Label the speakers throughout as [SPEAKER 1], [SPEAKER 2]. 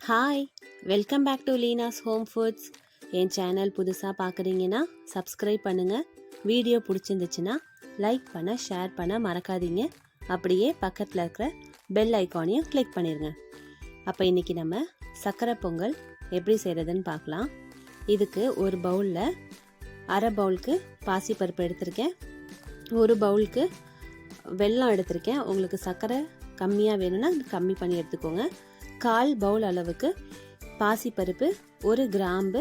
[SPEAKER 1] Hi, welcome back to Leena's home foods. என் channel புதுசாக பார்க்குறீங்கன்னா சப்ஸ்கிரைப் பண்ணுங்கள். வீடியோ பிடிச்சிருந்துச்சுன்னா லைக் பண்ண, ஷேர் பண்ண மறக்காதீங்க. அப்படியே பக்கத்தில் இருக்கிற பெல் ஐக்கானையும் கிளிக் பண்ணிடுங்க. அப்போ இன்றைக்கி நம்ம சர்க்கரை பொங்கல் எப்படி செய்கிறதுன்னு பார்க்கலாம். இதுக்கு ஒரு பவுலில் அரை பவுலுக்கு பாசிப்பருப்பு எடுத்திருக்கேன், ஒரு பவுலுக்கு வெல்லம் எடுத்திருக்கேன். உங்களுக்கு சர்க்கரை கம்மியாக வேணும்னா கம்மி பண்ணி எடுத்துக்கோங்க. 1/4 பவுல் அளவுக்கு பாசிப்பருப்பு, ஒரு கிராம்பு,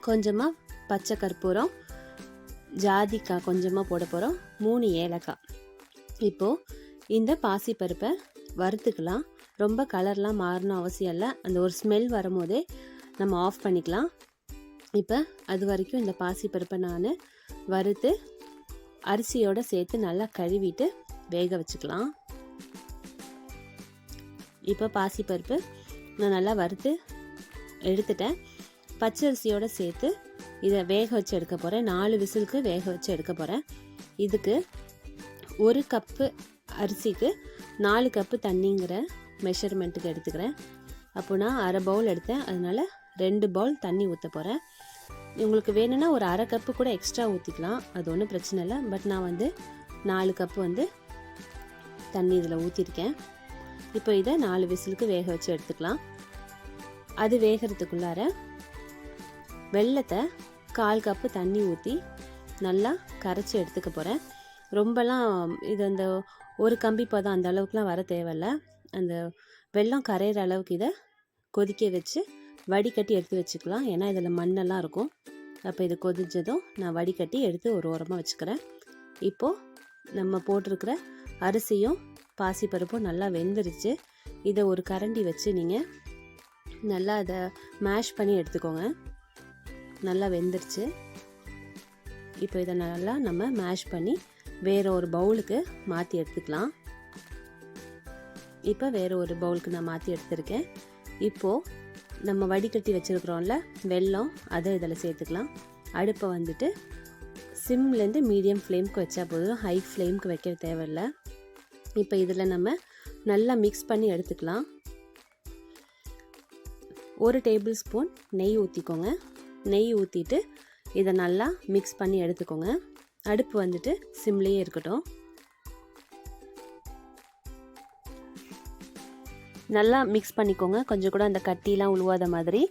[SPEAKER 1] கொஞ்சமாக பச்சை கற்பூரம், ஜாதிக்காய் கொஞ்சமாக போட போகிறோம், 3 ஏலக்காய். இப்போது இந்த பாசிப்பருப்பை வறுத்துக்கலாம். ரொம்ப கலர்லாம் மாறணும் அவசியம் இல்லை. அந்த ஒரு ஸ்மெல் வரும்போதே நம்ம ஆஃப் பண்ணிக்கலாம். இப்போ அது வரைக்கும் இந்த பாசிப்பருப்பை நான் வறுத்து அரிசியோடு சேர்த்து நல்லா கழுவிட்டு வேக வச்சுக்கலாம். இப்போ பாசிப்பருப்பு நான் நல்லா வறுத்து எடுத்துட்டேன். பச்சரிசியோடு சேர்த்து இதை வேக வச்சு எடுக்க போகிறேன். 4 விசிலுக்கு வேக வச்சு எடுக்க போகிறேன். இதுக்கு 1 கப்பு அரிசிக்கு 4 கப்பு தண்ணிங்கிற மெஷர்மெண்ட்டுக்கு எடுத்துக்கிறேன். அப்போ நான் அரை பவுல் எடுத்தேன், அதனால் 2 பவுல் தண்ணி ஊற்ற போகிறேன். உங்களுக்கு வேணும்னா ஒரு அரை கப்பு கூட எக்ஸ்ட்ரா ஊற்றிக்கலாம், அது ஒன்றும் பிரச்சனை இல்லை. பட் நான் 4 கப்பு தண்ணி இதில் ஊற்றிருக்கேன். இப்போ இதை 4 விசிலுக்கு வேக வச்சு எடுத்துக்கலாம். அது வேகிறதுக்குள்ளார வெல்லத்தை 1/4 கப்பு தண்ணி ஊற்றி நல்லா கரைச்சி எடுத்துக்க போகிறேன். ரொம்பலாம் இது அந்த ஒரு கம்பி பதம் அந்த அளவுக்குலாம் வர தேவையில்லை. அந்த வெல்லம் கரையிற அளவுக்கு இதை கொதிக்க வச்சு வடிகட்டி எடுத்து வச்சுக்கலாம். ஏன்னா இதில் மண்ணெல்லாம் இருக்கும். அப்போ இது கொதிச்சதும் நான் வடிகட்டி எடுத்து ஒரு ஓரமாக வச்சுக்கிறேன். இப்போது நம்ம போட்டிருக்கிற அரிசியும் பாசிப்பருப்பும் நல்லா வெந்துருச்சு. இதை ஒரு கரண்டி வச்சு நீங்கள் நல்லா அதை மேஷ் பண்ணி எடுத்துக்கோங்க. நல்லா வெந்துருச்சு. இப்போ இதை நல்லா நம்ம மேஷ் பண்ணி வேறு ஒரு பவுலுக்கு மாற்றி எடுத்துக்கலாம். இப்போ வேறு ஒரு பவுலுக்கு நான் மாற்றி எடுத்துருக்கேன். இப்போது நம்ம வடிகட்டி வச்சுருக்குறோம்ல வெல்லம், அதை இதில் சேர்த்துக்கலாம். அடுப்பை சிம்லேருந்து மீடியம் ஃப்ளேமுக்கு வச்சா போதும், ஹை ஃப்ளேமுக்கு வைக்க தேவையில்லை. இப்போ இதில் நம்ம நல்லா மிக்ஸ் பண்ணி எடுத்துக்கலாம். 1 டேபிள் ஸ்பூன் நெய் ஊற்றிக்கோங்க. நெய் ஊற்றிட்டு இதை நல்லா மிக்ஸ் பண்ணி எடுத்துக்கோங்க. அடுப்பு சிம்லேயே இருக்கட்டும். நல்லா மிக்ஸ் பண்ணிக்கோங்க. கொஞ்சம் கூட அந்த கட்டிலாம் உழுவாத மாதிரி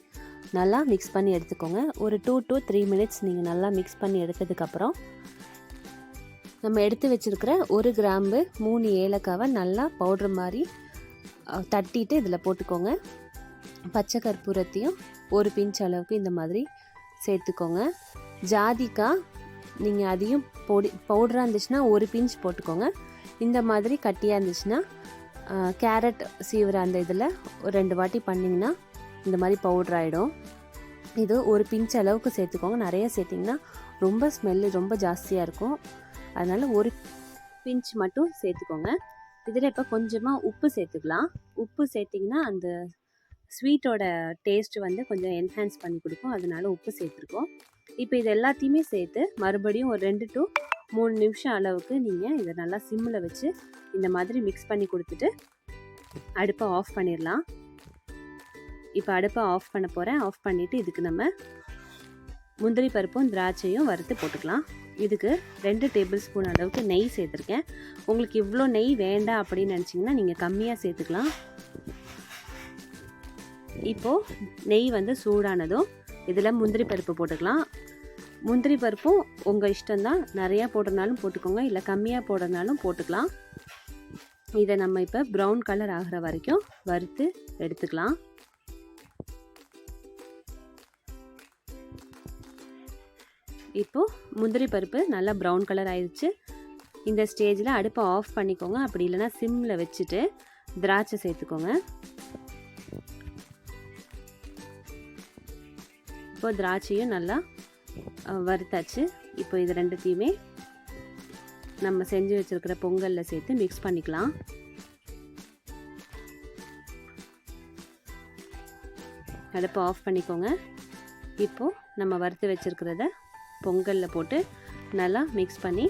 [SPEAKER 1] நல்லா மிக்ஸ் பண்ணி எடுத்துக்கோங்க. ஒரு 2 to 3 மினிட்ஸ் நீங்கள் நல்லா மிக்ஸ் பண்ணி எடுத்ததுக்கப்புறம் நம்ம எடுத்து வச்சுருக்கிற 1 கிராம்பு 3 ஏலக்காவை நல்லா பவுட்ரு மாதிரி தட்டிட்டு இதில் போட்டுக்கோங்க. பச்சை கற்பூரத்தையும் ஒரு பிஞ்ச் அளவுக்கு இந்த மாதிரி சேர்த்துக்கோங்க. ஜாதிக்காய் நீங்கள் அதையும் பவுடராக இருந்துச்சுன்னா 1 பிஞ்ச் போட்டுக்கோங்க. இந்த மாதிரி கட்டியாக இருந்துச்சுன்னா கேரட் சீவுற அந்த இதில் ஒரு 2 வாட்டி பண்ணிங்கன்னா இந்த மாதிரி பவுட்ரு ஆகிடும். இது 1 பிஞ்ச் அளவுக்கு சேர்த்துக்கோங்க. நிறைய சேர்த்திங்கன்னா ரொம்ப ஸ்மெல்லு ரொம்ப ஜாஸ்தியாக இருக்கும். அதனால் 1 பிஞ்ச் மட்டும் சேர்த்துக்கோங்க. இதில் இப்போ கொஞ்சமாக உப்பு சேர்த்துக்கலாம். உப்பு சேர்த்திங்கன்னா அந்த ஸ்வீட்டோட டேஸ்ட்டு கொஞ்சம் என்ஹான்ஸ் பண்ணி கொடுக்கும். அதனால் உப்பு சேர்த்துருக்கோம். இப்போ இது எல்லாத்தையுமே சேர்த்து மறுபடியும் ஒரு 2 to 3 நிமிஷம் அளவுக்கு நீங்கள் இதை நல்லா சிம்மில் வச்சு இந்த மாதிரி மிக்ஸ் பண்ணி கொடுத்துட்டு அடுப்பை ஆஃப் பண்ணிடலாம். இப்போ அடுப்பை ஆஃப் பண்ண போகிறேன். ஆஃப் பண்ணிவிட்டு இதுக்கு நம்ம முந்திரி பருப்பும் திராட்சையும் வறுத்து போட்டுக்கலாம். இதுக்கு 2 டேபிள் ஸ்பூன் அளவுக்கு நெய் சேர்த்துருக்கேன். உங்களுக்கு இவ்வளோ நெய் வேண்டாம் அப்படின்னு நினச்சிங்கன்னா நீங்கள் கம்மியாக சேர்த்துக்கலாம். இப்போது நெய் சூடானதும் இதில் முந்திரி பருப்பு போட்டுக்கலாம். முந்திரி பருப்பும் உங்கள் இஷ்டம்தான், நிறையா போடுறதுனாலும் போட்டுக்கோங்க, இல்லை கம்மியாக போடுறதுனாலும் போட்டுக்கலாம். இதை நம்ம இப்போ ப்ரௌன் கலர் ஆகிற வரைக்கும் வறுத்து எடுத்துக்கலாம். இப்போது முந்திரி பருப்பு நல்லா ப்ரௌன் கலர் ஆயிடுச்சு. இந்த ஸ்டேஜில் அடுப்பை ஆஃப் பண்ணிக்கோங்க. அப்படி இல்லைனா சிம்மில் வச்சுட்டு திராட்சை சேர்த்துக்கோங்க. இப்போ திராட்சையும் நல்லா வறுத்தாச்சு. இப்போ இது ரெண்டுத்தையுமே நம்ம செஞ்சு வச்சுருக்கிற பொங்கலில் சேர்த்து மிக்ஸ் பண்ணிக்கலாம். அடுப்பை ஆஃப் பண்ணிக்கோங்க. இப்போது நம்ம வறுத்து வச்சுருக்கிறத பொங்கலில் போட்டு நல்லா மிக்ஸ் பண்ணி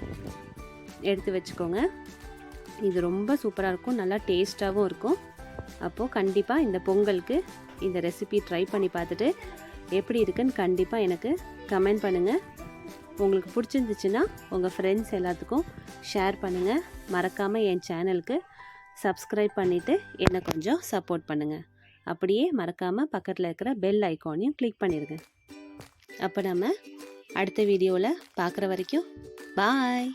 [SPEAKER 1] எடுத்து வச்சுக்கோங்க. இது ரொம்ப சூப்பராக இருக்கும், நல்லா டேஸ்ட்டாகவும் இருக்கும். அப்போது கண்டிப்பாக இந்த பொங்கலுக்கு இந்த ரெசிபி ட்ரை பண்ணி பார்த்துட்டு எப்படி இருக்குன்னு கண்டிப்பாக எனக்கு கமெண்ட் பண்ணுங்கள். உங்களுக்கு பிடிச்சிருந்துச்சுன்னா உங்கள் ஃப்ரெண்ட்ஸ் எல்லாத்துக்கும் ஷேர் பண்ணுங்கள். மறக்காமல் என் சேனலுக்கு சப்ஸ்கிரைப் பண்ணிவிட்டு என்னை கொஞ்சம் சப்போர்ட் பண்ணுங்கள். அப்படியே மறக்காமல் பக்கத்தில் இருக்கிற பெல் ஐக்கானையும் கிளிக் பண்ணிடுங்க. அப்போ நம்ம அடுத்த வீடியோவில் பார்க்குற வரைக்கும் பாய்.